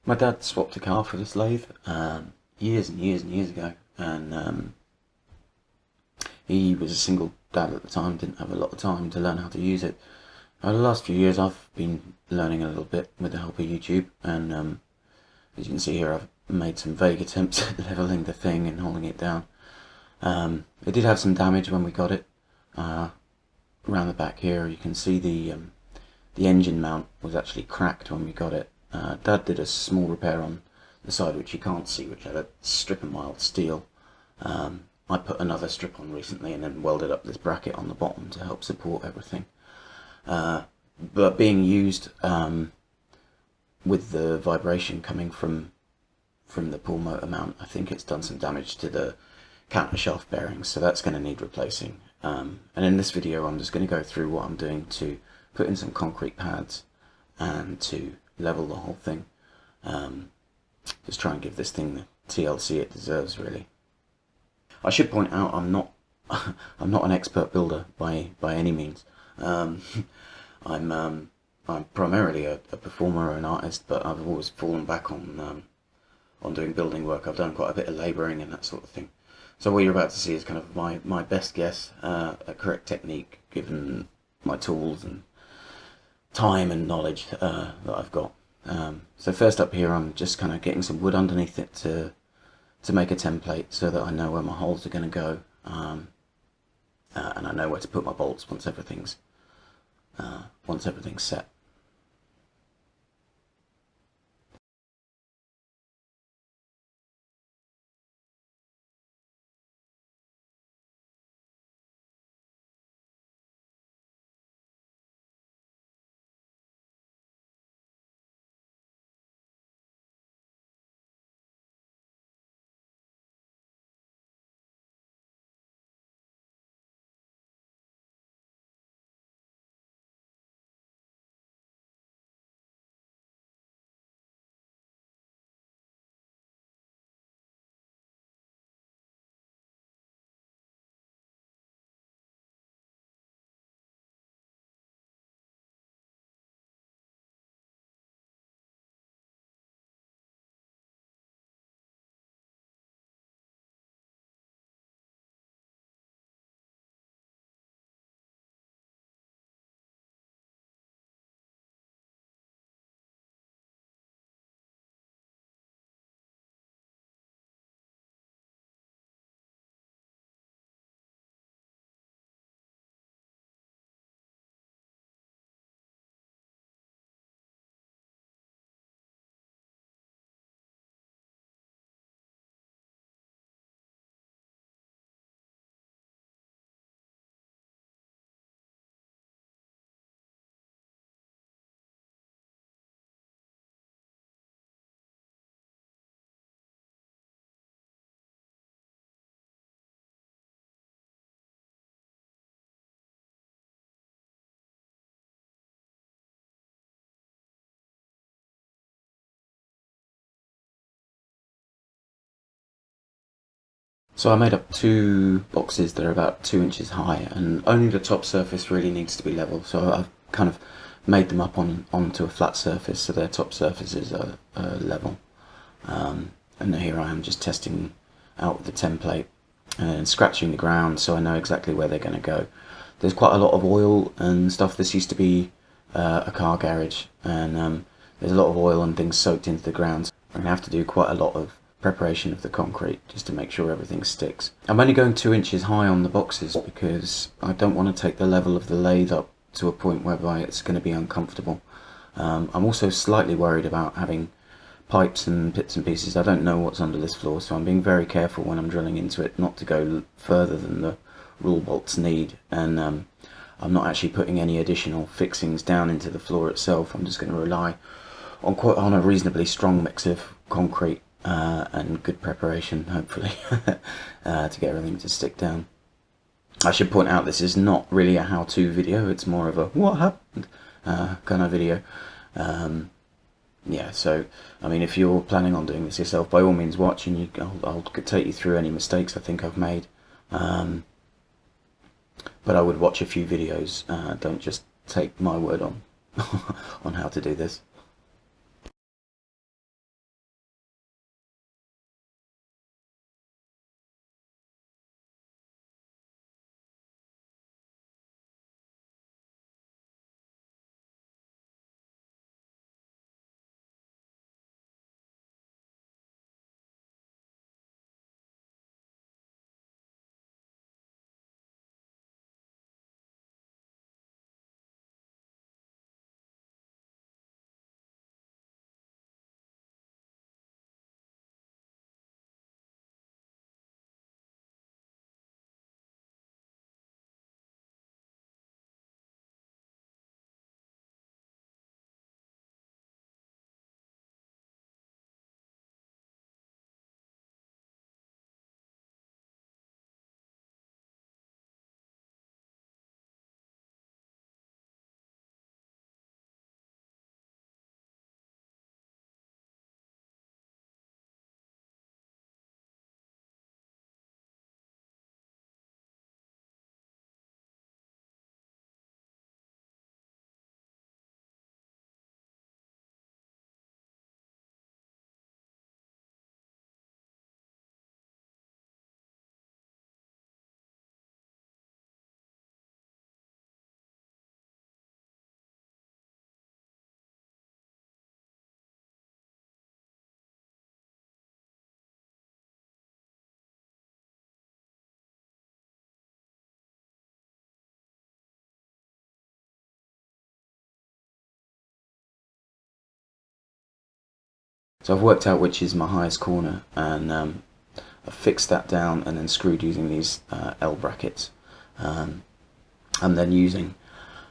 My dad swapped a car for this lathe years and years and years ago, and he was a single dad at the time, didn't have a lot of time to learn how to use it. Over the last few years I've been learning a little bit with the help of YouTube, and as you can see here, I've made some vague attempts at leveling the thing and holding it down. It did have some damage when we got it. Around the back here you can see the engine mount was actually cracked when we got it. Dad did a small repair on the side which you can't see, which had a strip of mild steel. I put another strip on recently and then welded up this bracket on the bottom to help support everything. But being used with the vibration coming from the pull motor mount, I think it's done some damage to the countershaft bearings, so that's going to need replacing. And in this video I'm just going to go through what I'm doing to put in some concrete pads and to level the whole thing. Just try and give this thing the TLC it deserves, really. I should point out I'm not an expert builder by any means. I'm primarily a performer or an artist, but I've always fallen back on doing building work. I've done quite a bit of labouring and that sort of thing. So what you're about to see is kind of my best guess at correct technique, given my tools and time and knowledge that I've got. So first up here, I'm just kind of getting some wood underneath it to make a template, so that I know where my holes are going to go, and I know where to put my bolts once everything's set. So I made up two boxes that are about 2 inches high, and only the top surface really needs to be level. So I've kind of made them up onto a flat surface, so their top surfaces are level. And here I am just testing out the template and scratching the ground, so I know exactly where they're going to go. There's quite a lot of oil and stuff. This used to be a car garage, and there's a lot of oil and things soaked into the ground. I'm going to have to do quite a lot of preparation of the concrete just to make sure everything sticks. I'm only going 2 inches high on the boxes because I don't want to take the level of the lathe up to a point whereby it's going to be uncomfortable. I'm also slightly worried about having pipes and bits and pieces. I don't know what's under this floor, so I'm being very careful when I'm drilling into it not to go further than the rule bolts need, and I'm not actually putting any additional fixings down into the floor itself. I'm just going to rely on a reasonably strong mix of concrete and good preparation, hopefully, to get everything to stick down. I should point out this is not really a how-to video, it's more of a what happened kind of video. Yeah, so I mean, if you're planning on doing this yourself, by all means watch, and I'll take you through any mistakes I think I've made. But I would watch a few videos, don't just take my word on on how to do this. So I've worked out which is my highest corner, and I've fixed that down and then screwed using these L brackets. I'm then using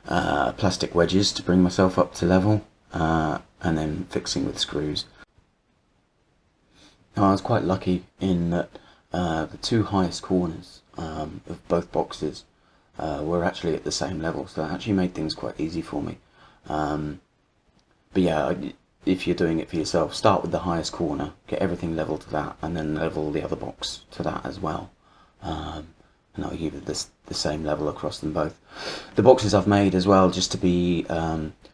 plastic wedges to bring myself up to level, and then fixing with screws. Now, I was quite lucky in that the two highest corners of both boxes were actually at the same level, so that actually made things quite easy for me. But yeah, if you're doing it for yourself, start with the highest corner, get everything level to that, and then level the other box to that as well. And that'll give you the same level across them both. The boxes I've made as well, just to be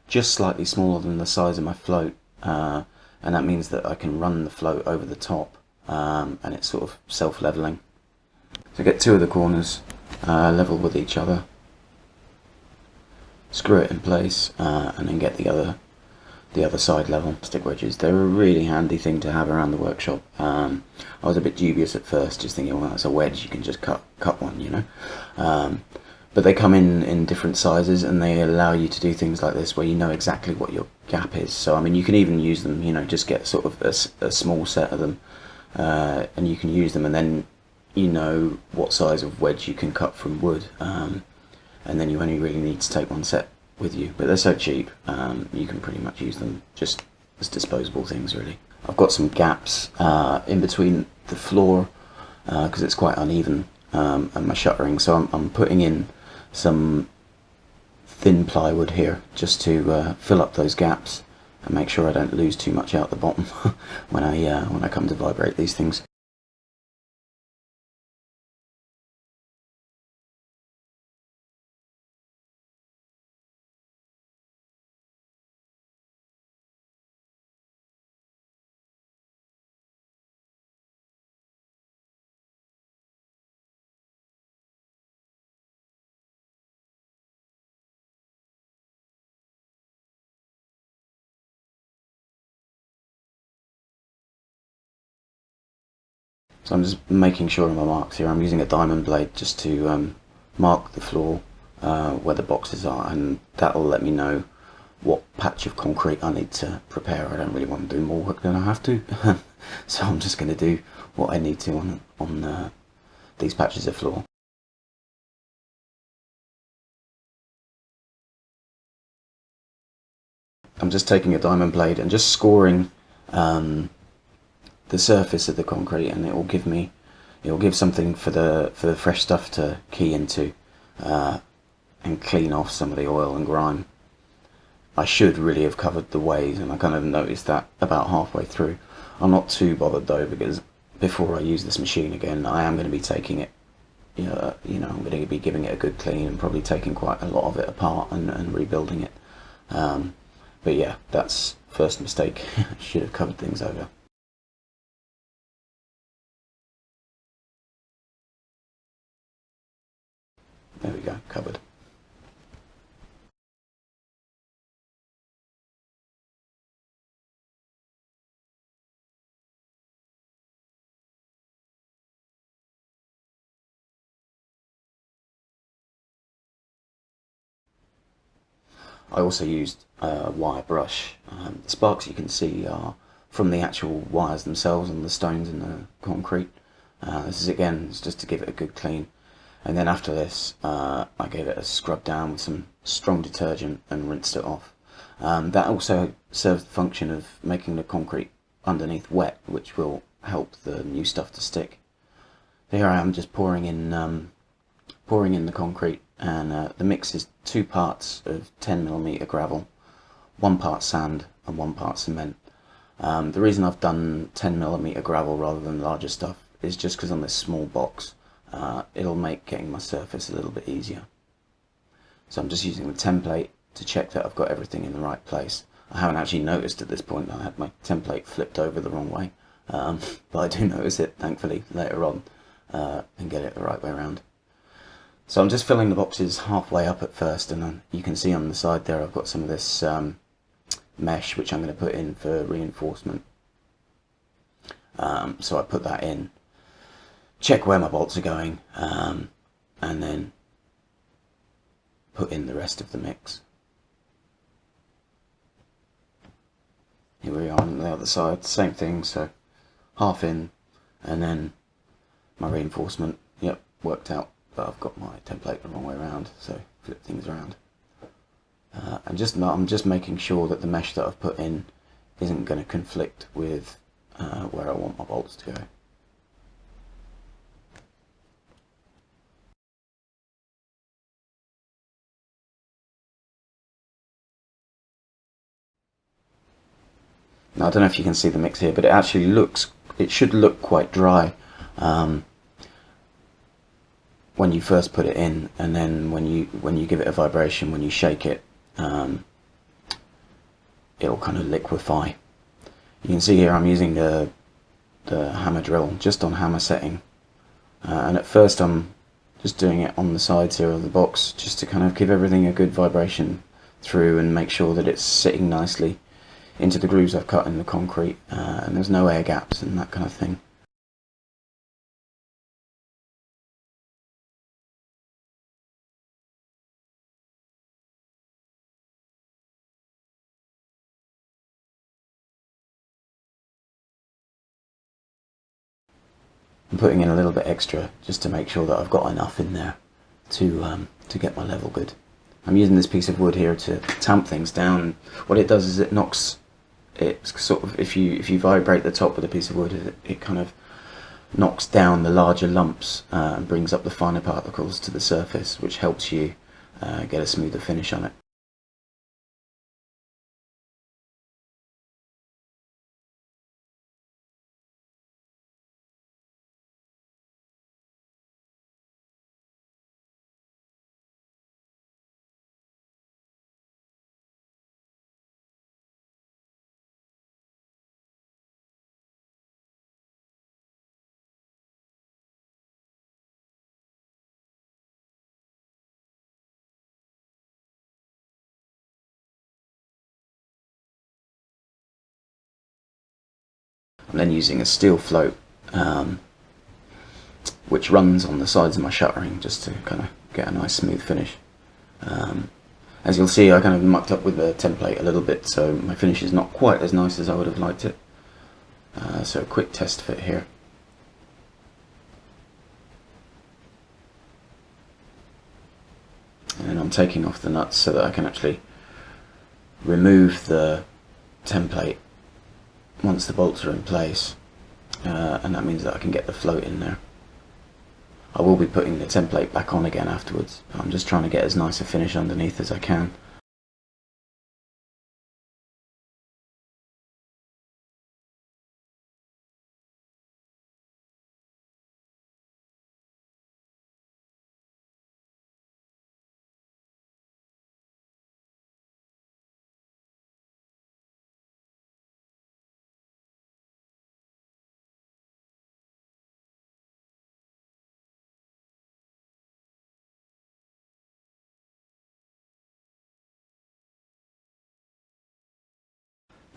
just slightly smaller than the size of my float, and that means that I can run the float over the top, and it's sort of self-leveling. So get two of the corners level with each other, screw it in place, and then get the other side level. Stick wedges, they're a really handy thing to have around the workshop. I was a bit dubious at first, just thinking, well, that's a wedge, you can just cut one, you know. But they come in different sizes, and they allow you to do things like this where you know exactly what your gap is. So I mean, you can even use them, you know, just get sort of a small set of them, and you can use them, and then you know what size of wedge you can cut from wood, and then you only really need to take one set with you. But they're so cheap, you can pretty much use them just as disposable things, really. I've got some gaps in between the floor because it's quite uneven, and my shuttering, so I'm putting in some thin plywood here just to fill up those gaps and make sure I don't lose too much out the bottom when I come to vibrate these things. So I'm just making sure on my marks here. I'm using a diamond blade just to mark the floor where the boxes are, and that'll let me know what patch of concrete I need to prepare. I don't really want to do more work than I have to, so I'm just going to do what I need to on these patches of floor. I'm just taking a diamond blade and just scoring the surface of the concrete, and it will give something for the fresh stuff to key into and clean off some of the oil and grime. I should really have covered the ways, and I kind of noticed that about halfway through. I'm not too bothered though, because before I use this machine again, I am going to be taking it, you know, I'm going to be giving it a good clean and probably taking quite a lot of it apart and rebuilding it. But yeah, that's first mistake. Should have covered things over. There we go, covered. I also used a wire brush. The sparks you can see are from the actual wires themselves and the stones in the concrete. This is again, it's just to give it a good clean. And then after this, I gave it a scrub down with some strong detergent and rinsed it off. That also serves the function of making the concrete underneath wet, which will help the new stuff to stick. So here I am just pouring in the concrete, and the mix is 2 parts of 10mm gravel, 1 part sand and 1 part cement. The reason I've done 10mm gravel rather than larger stuff is just because on this small box it'll make getting my surface a little bit easier. So I'm just using the template to check that I've got everything in the right place. I haven't actually noticed at this point that I had my template flipped over the wrong way, but I do notice it thankfully later on and get it the right way around. So I'm just filling the boxes halfway up at first, and then you can see on the side there I've got some of this mesh which I'm going to put in for reinforcement. So I put that in, check where my bolts are going, and then put in the rest of the mix. here we are on the other side, same thing, so half in, and then my reinforcement, yep, worked out, but I've got my template the wrong way around, so flip things around. I'm just making sure that the mesh that I've put in isn't going to conflict with where I want my bolts to go. Now I don't know if you can see the mix here, but it should look quite dry when you first put it in, and then when you give it a vibration, when you shake it, it'll kind of liquefy. You can see here I'm using the hammer drill just on hammer setting, and at first I'm just doing it on the sides here of the box just to kind of give everything a good vibration through and make sure that it's sitting nicely into the grooves I've cut in the concrete, and there's no air gaps and that kind of thing. I'm putting in a little bit extra just to make sure that I've got enough in there to get my level good. I'm using this piece of wood here to tamp things down. What it does is it knocks, it's sort of, if you vibrate the top with a piece of wood, it kind of knocks down the larger lumps and brings up the finer particles to the surface, which helps you get a smoother finish on it. I'm then using a steel float which runs on the sides of my shuttering just to kind of get a nice smooth finish. As you'll see, I kind of mucked up with the template a little bit, so my finish is not quite as nice as I would have liked it. So a quick test fit here. And I'm taking off the nuts so that I can actually remove the template once the bolts are in place, and that means that I can get the float in there. I will be putting the template back on again afterwards. I'm just trying to get as nice a finish underneath as I can.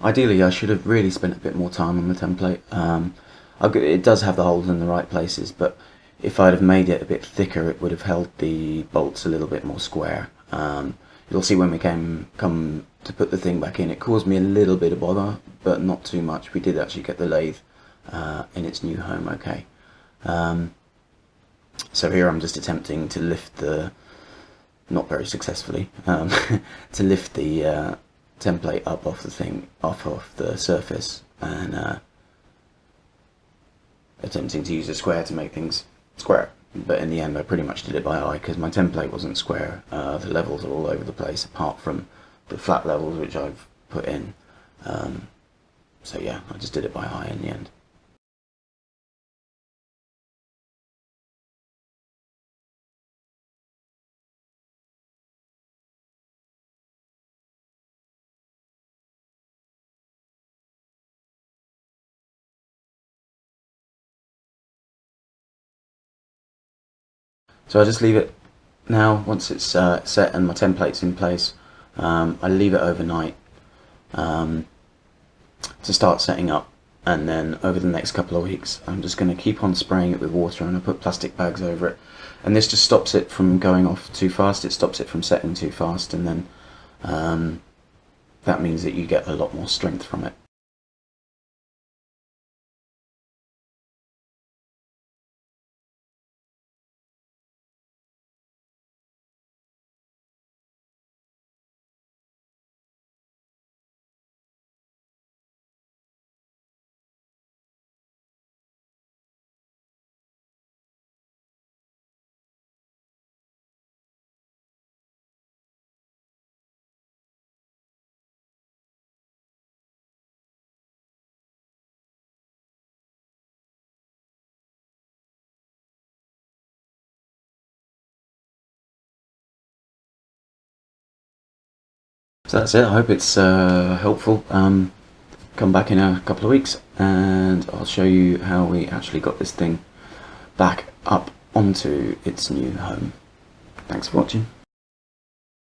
Ideally, I should have really spent a bit more time on the template. It does have the holes in the right places, but if I'd have made it a bit thicker, it would have held the bolts a little bit more square. You'll see when we come to put the thing back in, it caused me a little bit of bother, but not too much. We did actually get the lathe in its new home okay. So here I'm just attempting to lift not very successfully, to lift the template up off of the surface, and attempting to use a square to make things square. But in the end I pretty much did it by eye because my template wasn't square. The levels are all over the place apart from the flat levels which I've put in. So yeah, I just did it by eye in the end. So I just leave it now, once it's set and my template's in place. I leave it overnight to start setting up, and then over the next couple of weeks I'm just going to keep on spraying it with water, and I put plastic bags over it, and this just stops it from going off too fast, it stops it from setting too fast, and then that means that you get a lot more strength from it. So that's it. I hope it's helpful. Come back in a couple of weeks and I'll show you how we actually got this thing back up onto its new home. Thanks for watching.